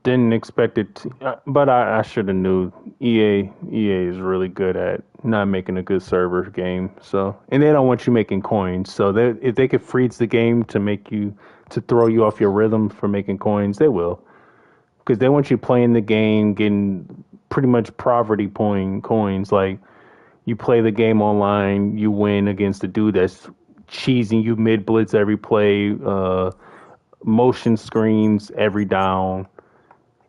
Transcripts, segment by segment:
Didn't expect it, but I should have knew. EA is really good at not making a good server game. So, and they don't want you making coins. So, if they could freeze the game to make you to throw you off your rhythm for making coins, they will, because they want you playing the game, getting pretty much poverty point coins. Like you play the game online, you win against a dude that's cheesing you mid blitz every play, motion screens every down,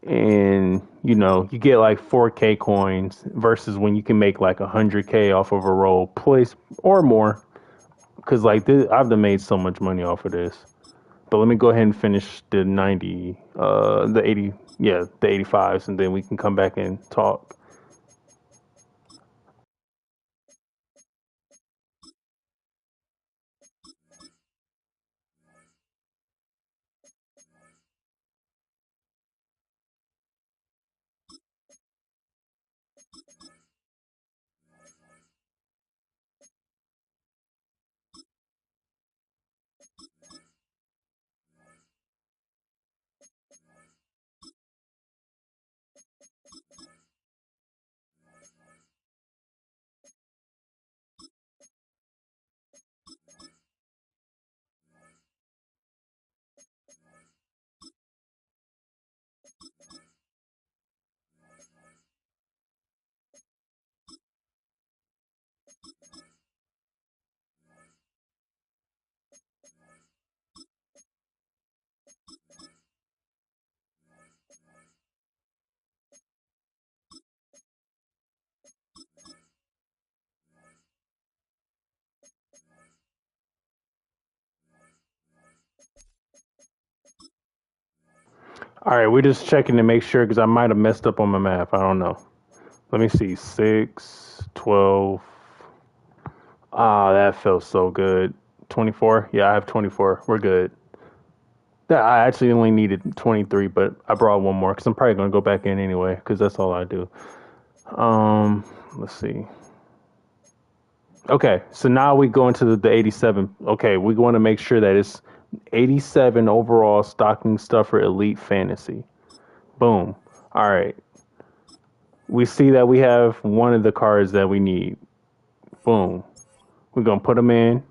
and you get like 4K coins versus when you can make like 100K off of a roll place or more. Because like I've done made so much money off of this. But let me go ahead and finish the 90, the 80, yeah, the 85s, and then we can come back and talk. All right, we're just checking to make sure because I might have messed up on my math. I don't know. Let me see. 6, 12. Ah, that felt so good. 24? Yeah, I have 24. We're good. Yeah, I actually only needed 23, but I brought one more because I'm probably going to go back in anyway because that's all I do. Let's see. Okay, so now we go into the 87. Okay, we want to make sure that it's 87 overall stocking stuffer elite fantasy. Boom. All right. We see that we have one of the cards that we need. Boom. We're going to put them in.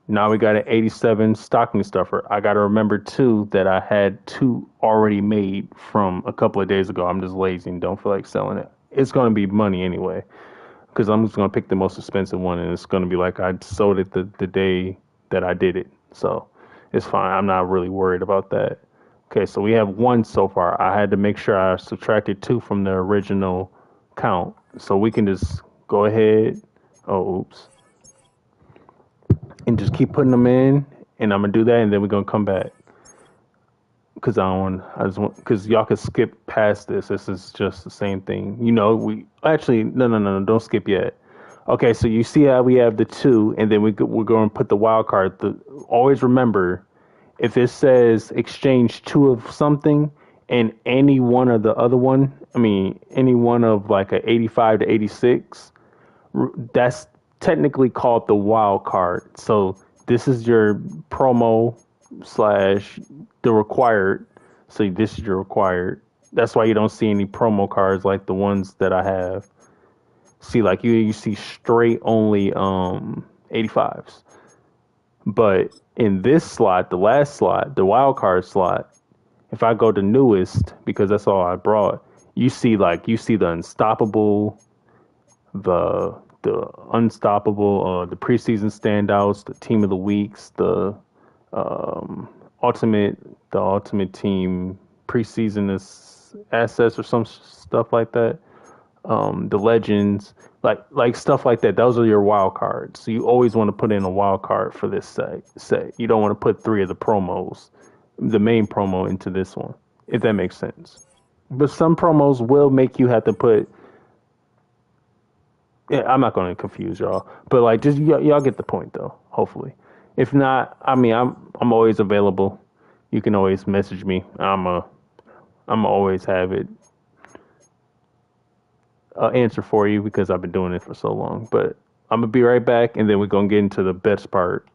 Now we got an 87 stocking stuffer. I got to remember too that I had two already made from a couple of days ago. I'm just lazy and don't feel like selling it. It's going to be money anyway because I'm just going to pick the most expensive one and it's going to be like I sold it the day that I did it. So it's fine. I'm not really worried about that. Okay, so we have one so far. I had to make sure I subtracted two from the original count. So we can just go ahead. Oh, oops. And just keep putting them in. And I'm going to do that and then we're going to come back. Because I just want, because y'all could skip past this. This is just the same thing. We actually, no, don't skip yet. Okay, so you see how we have the two, and then we're going to put the wild card. Always remember, if it says exchange two of something and any one of the other one, I mean, any one of like a 85 to 86, that's technically called the wild card. So this is your promo slash the required. So this is your required. That's why you don't see any promo cards like the ones that I have. See, like you see straight only 85s. But in this slot, the last slot, the wild card slot, if I go to newest, because that's all I brought, you see the unstoppable, the unstoppable, the preseason standouts, the team of the weeks, um, ultimate the ultimate team preseason assets or some stuff like that. The legends, like stuff like that. Those are your wild cards. So you always want to put in a wild card for this set. You don't want to put three of the promos, the main promo into this one, if that makes sense. But some promos will make you have to put. Yeah, I'm not going to confuse y'all, but like just y'all get the point though. Hopefully, if not, I mean I'm always available. You can always message me. I'm always have it answer for you because I've been doing it for so long. But I'm gonna be right back, and then we're gonna get into the best part.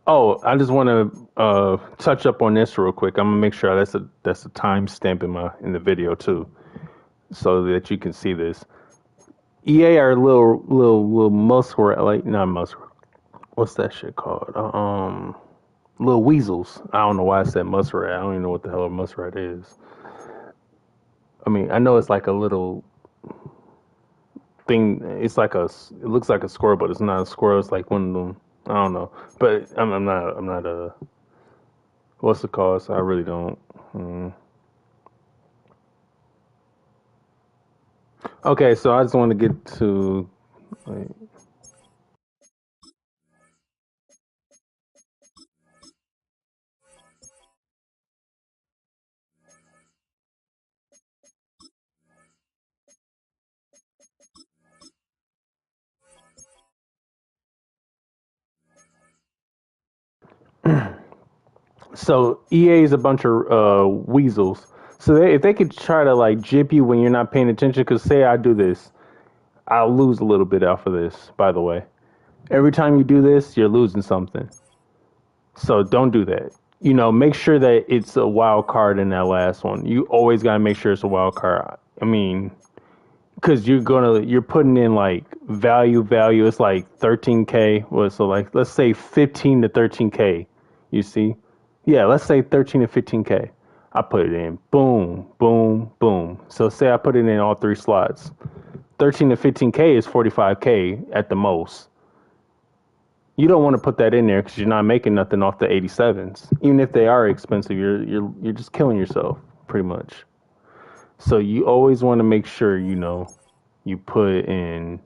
Oh, I just want to touch up on this real quick. I'm gonna make sure that's a timestamp in the video too, so that you can see this. EA are little muskrat, like not muskrat. What's that shit called? Little weasels. I don't know why I said muskrat. I don't even know what the hell a muskrat is. I mean, I know it's like a little thing. It's like a. It looks like a squirrel, but it's not a squirrel. It's like one of them. I don't know, but I'm not. I'm not a. What's the cause? I really don't. Hmm. Okay, so I just want to get to. Like, so EA is a bunch of weasels. So if they could try to like jip you when you're not paying attention, because say I do this, I'll lose a little bit off of this. By the way, every time you do this, you're losing something. So don't do that. Make sure that it's a wild card in that last one. You always gotta make sure it's a wild card. I mean, because you're putting in like value. It's like 13K. Well, so like let's say 15 to 13K. You see, yeah, let's say 13 to 15K. I put it in. Boom, boom, boom. So say I put it in all three slots. 13 to 15K is 45K at the most. You don't want to put that in there because you're not making nothing off the 87s. Even if they are expensive, you're just killing yourself pretty much. So you always want to make sure you put in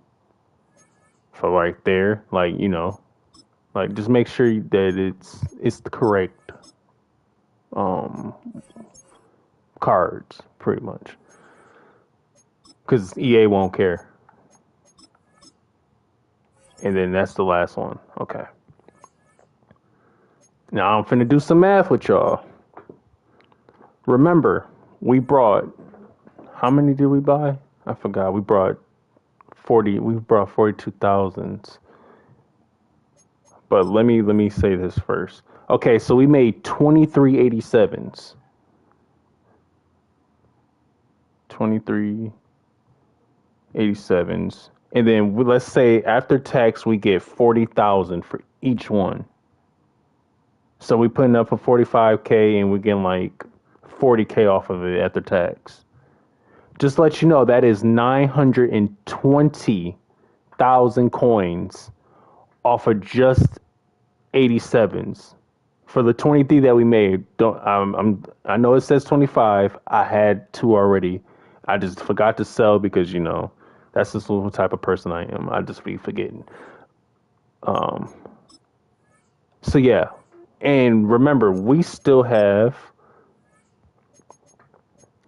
for right there, like like just make sure that it's the correct um cards pretty much because EA won't care. And then that's the last one. Okay. Now I'm finna do some math with y'all. Remember, we brought how many did we buy? I forgot. We brought 40. We brought 42,000. But let me say this first. Okay, so we made 2387s. 2387s. And then let's say after tax we get 40,000 for each one. So we putting up for 45K and we getting like 40K off of it after tax. Just to let you know that is 920,000 coins off of just 87s. For the 23 that we made, don't I know it says 25. I had two already. I just forgot to sell because that's just the type of person I am. I just be forgetting. Um, so yeah, and remember, we still have.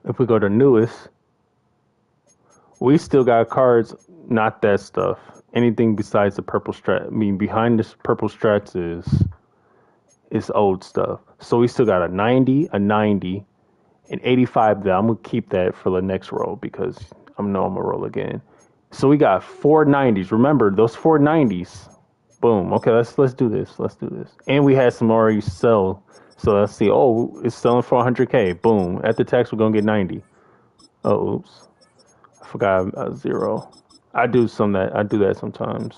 If we go to newest, we still got cards. Not that stuff. Anything besides the purple strat. I mean, behind this purple strats is old stuff. So we still got a 90, a 90, an 85 that I'm gonna keep that for the next roll because I know I'm gonna roll again. So we got four 90s. Remember those four 90s. Boom. Okay, let's do this. Let's do this. And we had some already sell. So let's see. Oh, it's selling for 100K. Boom. At the tax, we're gonna get 90. Oh, oops. I forgot zero. I do that sometimes.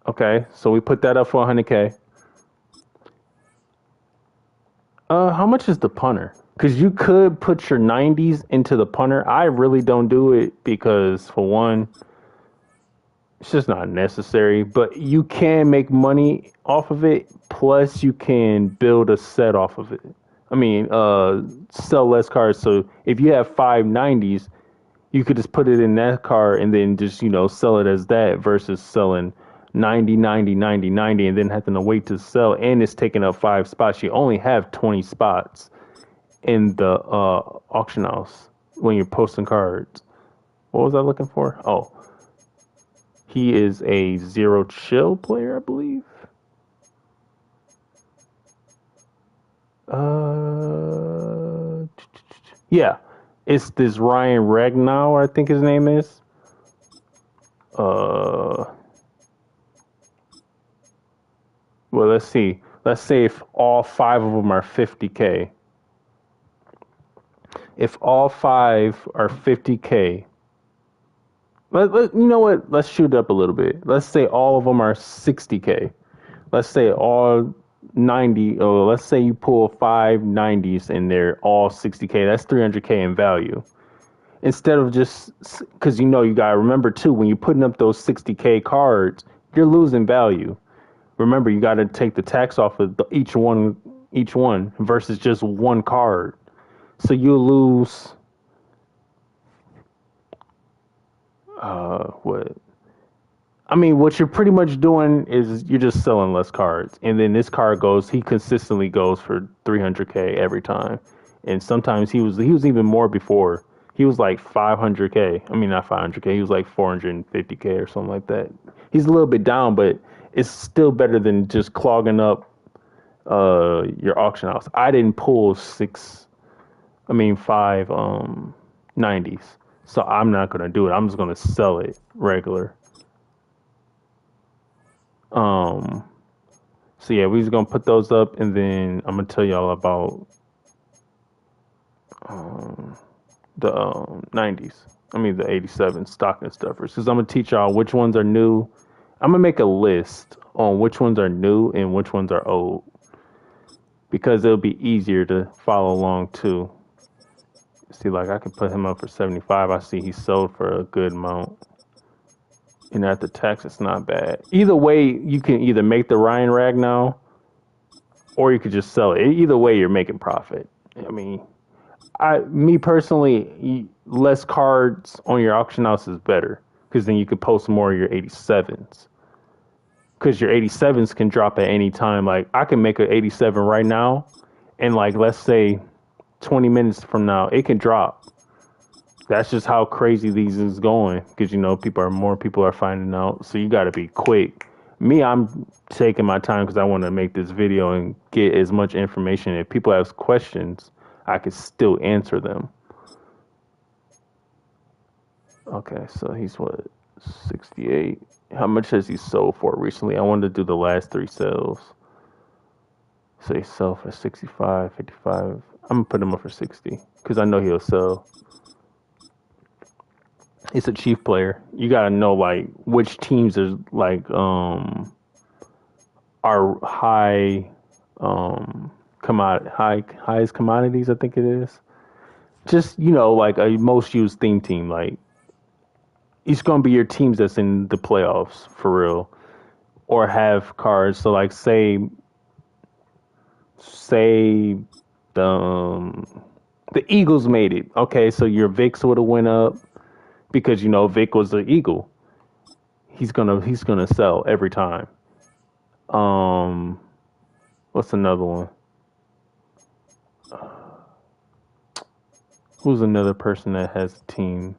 Okay, so we put that up for 100K. How much is the punter? Because you could put your 90s into the punter. I really don't do it because, for one, it's just not necessary. But you can make money off of it. Plus, you can build a set off of it. I mean, sell less cards. So if you have five 90s, you could just put it in that card and then just sell it as that versus selling 90, 90, 90, 90, and then having to wait to sell. And it's taking up five spots. You only have 20 spots in the auction house when you're posting cards. What was I looking for? Oh, he is a zero chill player, I believe. Uh, yeah, it's this Ryan Ragnow, I think his name is. Uh, let's see. Let's say if all 5 of them are 50K. If all 5 are 50K, you know what? Let's shoot it up a little bit. Let's say all of them are 60K. Let's say all 90, or let's say you pull 5 90s and they're all 60K. That's 300K in value. Instead of just, because you got to remember too, when you're putting up those 60K cards, you're losing value. Remember, you got to take the tax off of each one versus just one card. So you'll lose, what? I mean, what you're pretty much doing is you're just selling less cards. And then this card he consistently goes for 300K every time. And sometimes he was even more before. He was like 500K. I mean, not 500K. He was like 450K or something like that. He's a little bit down, but it's still better than just clogging up your auction house. I didn't pull 5 90s. So I'm not going to do it. I'm just going to sell it regular. So yeah, we're just going to put those up, and then I'm going to tell y'all about the 90s. I mean the 87 stocking stuffers, because I'm going to teach y'all which ones are new. I'm going to make a list on which ones are new and which ones are old, because it'll be easier to follow along too. See, like I can put him up for 75. I see he sold for a good amount. And at the tax, it's not bad. Either way, you can either make the Ryan Rag now, or you could just sell it. Either way, you're making profit. I mean, me personally, less cards on your auction house is better, because then you can post more of your 87s. Because your 87s can drop at any time. Like, I can make an 87 right now, and like, let's say 20 minutes from now, it can drop. That's just how crazy these is going, because more people are finding out. So you got to be quick. Me, I'm taking my time because I want to make this video and get as much information. If people have questions, I can still answer them. Okay, so he's what, 68? How much has he sold for recently? I wanted to do the last 3 sales. So he sold for 65, 55. I'm gonna put him up for 60 because I know he'll sell. It's a chief player. You gotta know like which teams are like are highest commodities, I think it is. Just like a most used theme team. Like it's gonna be your teams that's in the playoffs for real, or have cards. So like say the Eagles made it. Okay, so your VIX would have went up. Because Vic was the Eagle, he's gonna sell every time. What's another one? Who's another person that has a team?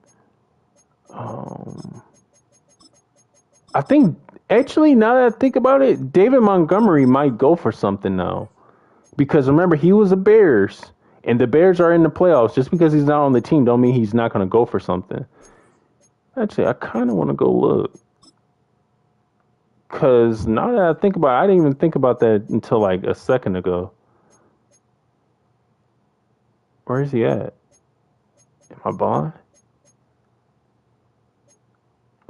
I think actually, now that I think about it, David Montgomery might go for something now, because remember he was a Bears, and the Bears are in the playoffs. Just because he's not on the team, don't mean he's not gonna go for something. Actually, I kind of want to go look. Because now that I think about it, I didn't even think about that until like a second ago. Where is he at? Am I blind?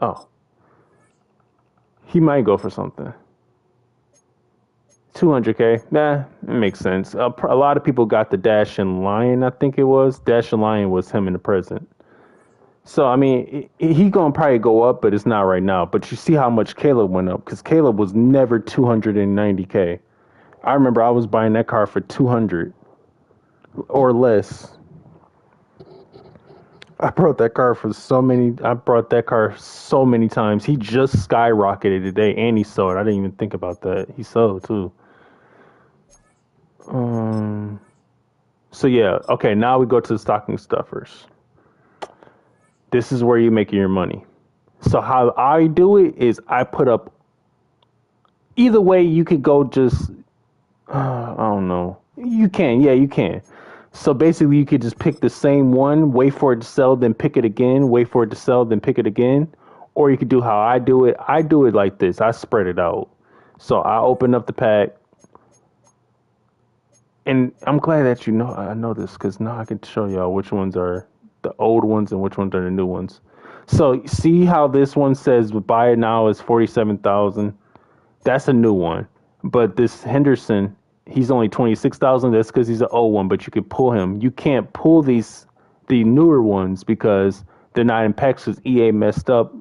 Oh. He might go for something. 200K. Nah, it makes sense. A lot of people got the Dash and Lion, I think it was. Dash and Lion was him in the present. So, I mean, he going to probably go up, but it's not right now. But you see how much Caleb went up, because Caleb was never 290K. I remember I was buying that car for 200 or less. I brought that car so many times. He just skyrocketed today, and he sold. I didn't even think about that. He sold, too. So, yeah. Okay, now we go to the stocking stuffers. This is where you're making your money. So how I do it is I put up, either way you could go just, I don't know. You can. So basically you could just pick the same one, wait for it to sell, then pick it again, wait for it to sell, then pick it again. Or you could do how I do it. I do it like this. I spread it out. So I opened up the pack, and I'm glad that I know this because now I can show y'all which ones are the old ones and which ones are the new ones. So see how this one says buy it now is 47,000. That's a new one. But this Henderson, he's only 26,000. That's because he's an old one. But you can pull him. You can't pull the newer ones because they're not in packs because EA messed up.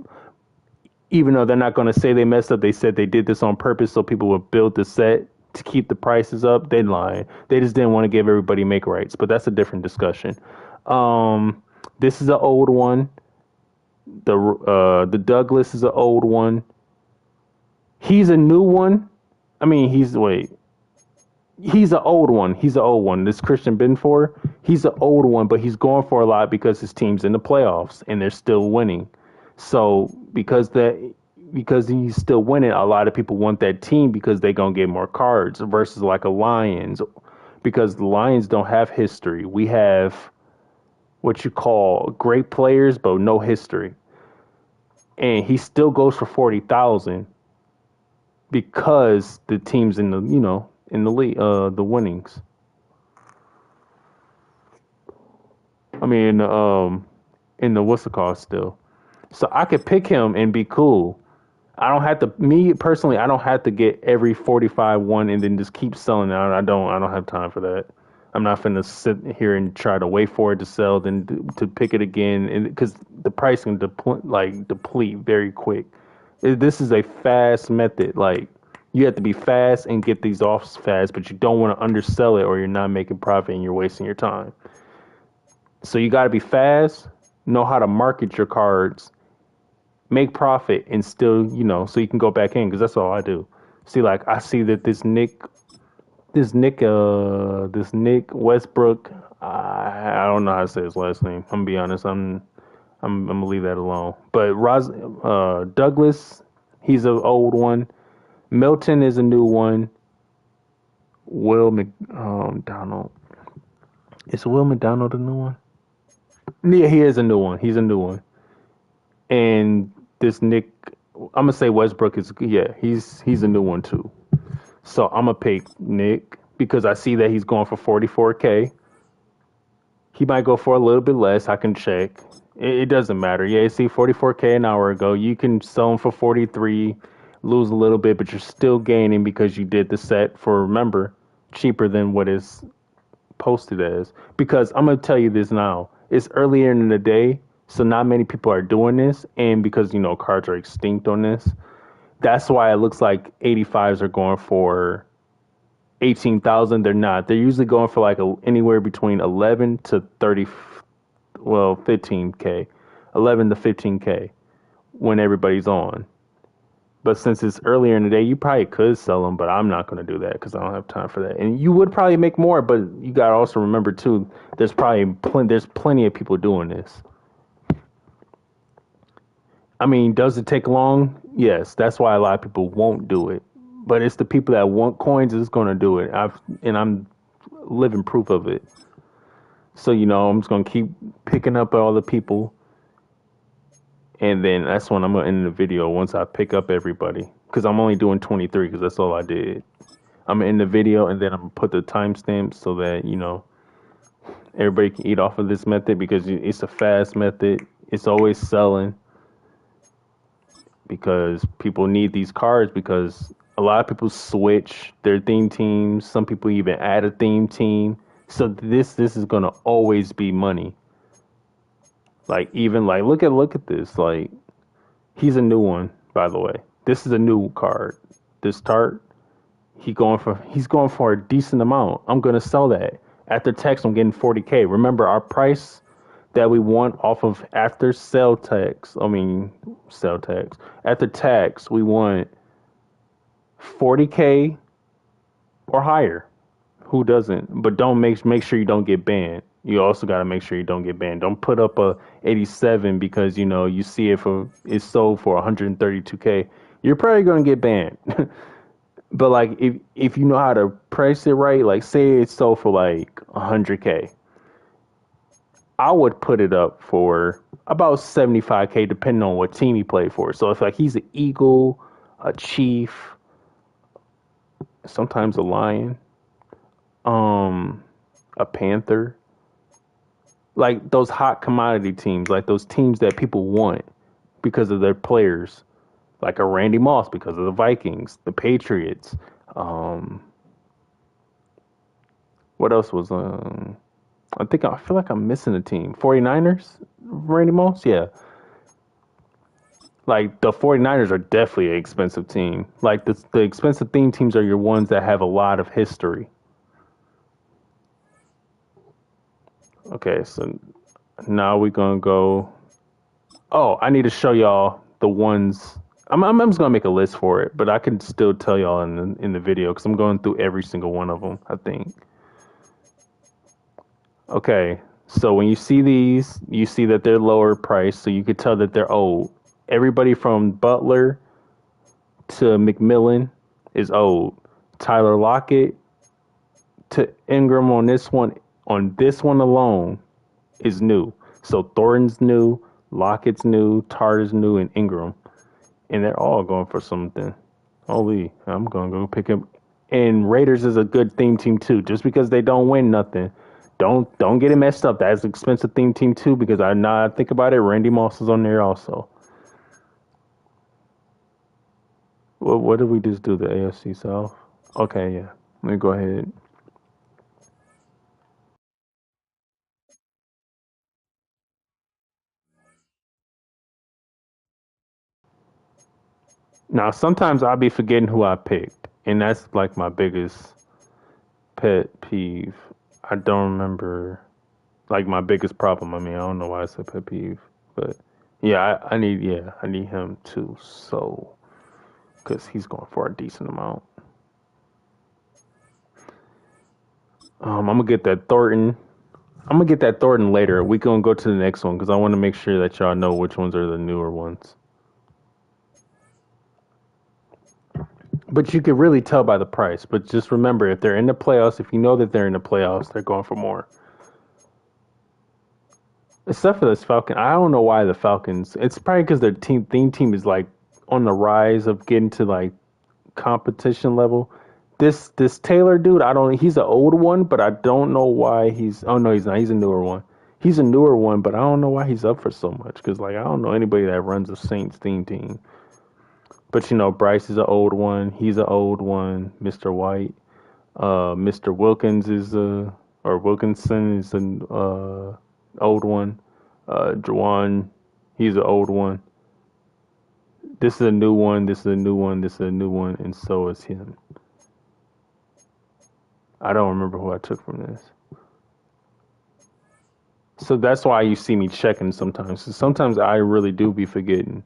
Even though they're not going to say they messed up, they said they did this on purpose so people would build the set to keep the prices up. They lied. They just didn't want to give everybody make rights. But that's a different discussion. This is an old one. The Douglas is an old one. He's a new one. I mean, he's an old one. He's an old one. This Christian Benford, he's an old one, but he's going for a lot because his team's in the playoffs and they're still winning. So because he's still winning, a lot of people want that team because they're gonna get more cards versus like a Lions, because the Lions don't have history. We have what you call great players, but no history. And he still goes for 40,000 because the team's in the in the league, the winnings. I mean, in the what's it called still. So I could pick him and be cool. I don't have to. Me personally, I don't have to get every 45 one and then just keep selling it. I don't. I don't have time for that. I'm not finna sit here and try to wait for it to sell, then to pick it again, and because the pricing deplete very quick. This is a fast method. Like you have to be fast and get these off fast, but you don't want to undersell it or you're not making profit and you're wasting your time. So you got to be fast, know how to market your cards, make profit, and still, so you can go back in because that's all I do. See, like I see that this Nick Westbrook. I don't know how to say his last name. I'm gonna be honest. I'm gonna leave that alone. But Douglas, he's an old one. Milton is a new one. McDonald. Is Will McDonald a new one? Yeah, he is a new one. He's a new one. And this Nick, I'm gonna say Westbrook is he's a new one too. So I'm gonna pick Nick because I see that he's going for 44K. He might go for a little bit less. I can check. It doesn't matter. Yeah, see, 44K an hour ago. You can sell him for 43, lose a little bit, but you're still gaining because you did the set for, remember, cheaper than what is posted as. Because I'm gonna tell you this now. It's earlier in the day, so not many people are doing this, and because cards are extinct on this, that's why it looks like 85s are going for 18,000. They're not. They're usually going for like anywhere between 11 to 30, well, 15K, 11 to 15K when everybody's on. But since it's earlier in the day, you probably could sell them, but I'm not going to do that because I don't have time for that. And you would probably make more, but you got to also remember too, there's plenty of people doing this. I mean, does it take long? Yes, that's why a lot of people won't do it. But it's the people that want coins that's going to do it. I'm living proof of it. So I'm just going to keep picking up all the people, and then that's when I'm going to end the video once I pick up everybody. Because I'm only doing 23 because that's all I did. I'm going to end the video and then I'm going to put the timestamps so that, everybody can eat off of this method because it's a fast method. It's always selling because people need these cards because a lot of people switch their theme teams. Some people even add a theme team. So this is going to always be money. Like even like look at this. Like he's a new one, by the way. This is a new card. This tart, he's going for a decent amount. I'm gonna sell that. After tax, I'm getting 40K. Remember our price that we want off of after sale tax. After tax, we want 40K or higher. Who doesn't? But don't make sure you don't get banned. You also got to make sure you don't get banned. Don't put up a 87 because you see it's sold for 132K. You're probably gonna get banned. But like if you know how to price it right, like say it's sold for like 100K, I would put it up for about 75K depending on what team he played for. So if like he's an Eagle, a Chief, sometimes a lion, um, a panther, like those hot commodity teams, like those teams that people want because of their players, like a Randy Moss because of the Vikings, the Patriots. Um, what else was I feel like I'm missing a team. 49ers, Randy Moss, yeah. Like the 49ers are definitely an expensive team. Like the expensive theme teams are your ones that have a lot of history. Okay, so now we're gonna go. Oh, I need to show y'all the ones. I'm just gonna make a list for it, but I can still tell y'all in the video because I'm going through every single one of them. I think. Okay, so when you see these, you see that they're lower priced, so you could tell that they're old. Everybody from Butler to McMillan is old. Tyler Lockett to Ingram on this one alone is new. So Thornton's new, Lockett's new, Tarter's new, and Ingram, and they're all going for something. Holy, I'm gonna go pick him. And Raiders is a good theme team too. Just because they don't win nothing, don't get it messed up. That's an expensive theme team too. Because I now I think about it, Randy Moss is on there also. Well, what did we just do? The AFC South. Okay, yeah. Let me go ahead. Now sometimes I'll be forgetting who I picked, and that's like my biggest pet peeve. I don't remember like my biggest problem. I mean, I don't know why it's a pet peeve, but yeah, I need him too. So because he's going for a decent amount. I'm gonna get that Thornton. I'm gonna get that Thornton later. We gonna go to the next one because I want to make sure that y'all know which ones are the newer ones. But you can really tell by the price. But just remember, if they're in the playoffs, if you know that they're in the playoffs, they're going for more. Except for this Falcon, I don't know why the Falcons. It's probably because their theme team is like on the rise of getting to like competition level. This Taylor dude, I don't. He's an old one, but I don't know why he's. Oh no, he's not. He's a newer one. He's a newer one, but I don't know why he's up for so much. Because like I don't know anybody that runs a Saints theme team. But you know, Bryce is an old one. He's an old one. Mr. White, Mr. Wilkins is a or Wilkinson is an old one. Juwan, he's an old one. This is a new one. This is a new one. This is a new one, and so is him. I don't remember who I took from this. So that's why you see me checking sometimes. Sometimes I really do be forgetting.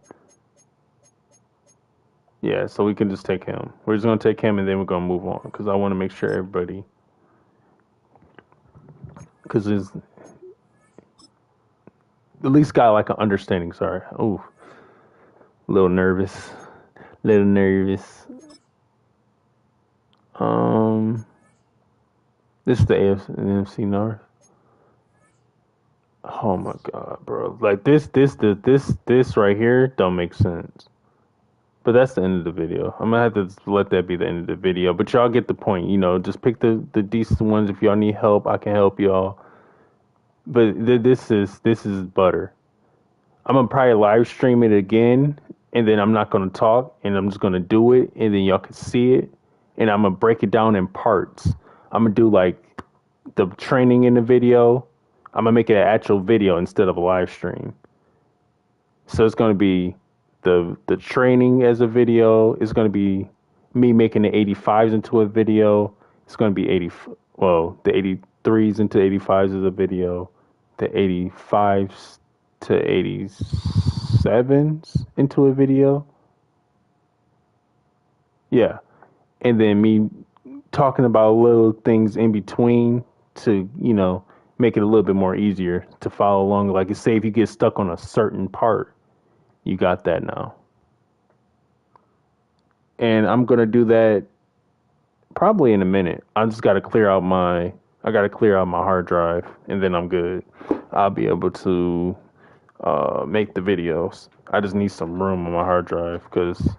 Yeah, so we can just take him. We're just gonna take him, and then we're gonna move on because I want to make sure everybody, because there's at least got like an understanding. Sorry. Oh, a little nervous. Little nervous. Um, this is the AFC, NFC North. Oh my god, bro! Like this right here don't make sense. But that's the end of the video. I'm gonna have to let that be the end of the video. But y'all get the point. You know, just pick the decent ones. If y'all need help, I can help y'all. But this is butter. I'm gonna probably live stream it again, and then I'm not gonna talk, and I'm just gonna do it, and then y'all can see it, and I'm gonna break it down in parts. I'm gonna do like the training in the video. I'm gonna make it an actual video instead of a live stream. So it's gonna be the training as a video. It's gonna be me making the 85s into a video. It's gonna be the 83s into 85s as a video. The 85s to 87s into a video. Yeah, and then me talking about little things in between to make it a little bit more easier to follow along. Like say if you get stuck on a certain part, you got that now. And I'm gonna do that probably in a minute. I gotta clear out my hard drive, and then I'm good. I'll be able to make the videos. I just need some room on my hard drive because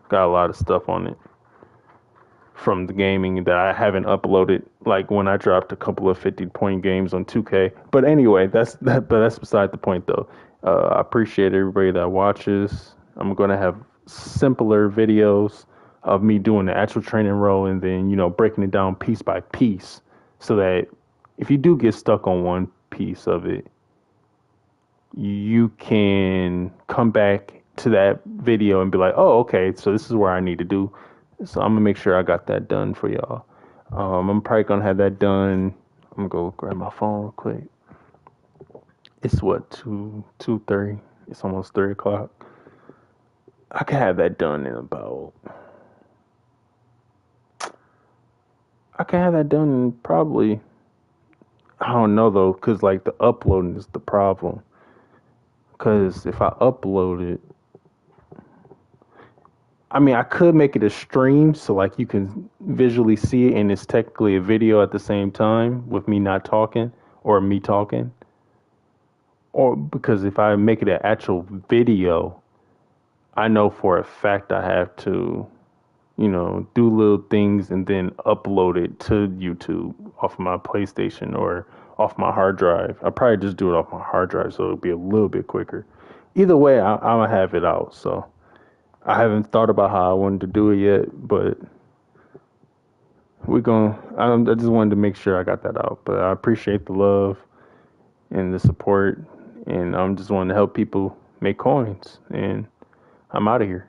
got a lot of stuff on it. from the gaming that I haven't uploaded, like when I dropped a couple of 50-point games on 2K. But anyway, that's beside the point though. I appreciate everybody that watches. I'm gonna have simpler videos of me doing the actual training role and then breaking it down piece by piece, so that if you do get stuck on one piece of it, you can come back to that video and be like, oh, okay, so this is where I need to do. So I'm gonna make sure I got that done for y'all. I'm probably gonna have that done. I'm gonna go grab my phone real quick. It's what 2:30. It's almost 3 o'clock. I can have that done in about. I can have that done in probably. I don't know though, cause like the uploading is the problem. Cause if I upload it, I mean, I could make it a stream so like you can visually see it and it's technically a video at the same time with me not talking or me talking. Or because if I make it an actual video, I know for a fact I have to, do little things and then upload it to YouTube off my PlayStation or off my hard drive. I probably just do it off my hard drive so it'll be a little bit quicker. Either way, I'll have it out. So I haven't thought about how I wanted to do it yet, but I just wanted to make sure I got that out. But I appreciate the love and the support, and I'm just wanting to help people make coins. And I'm out of here.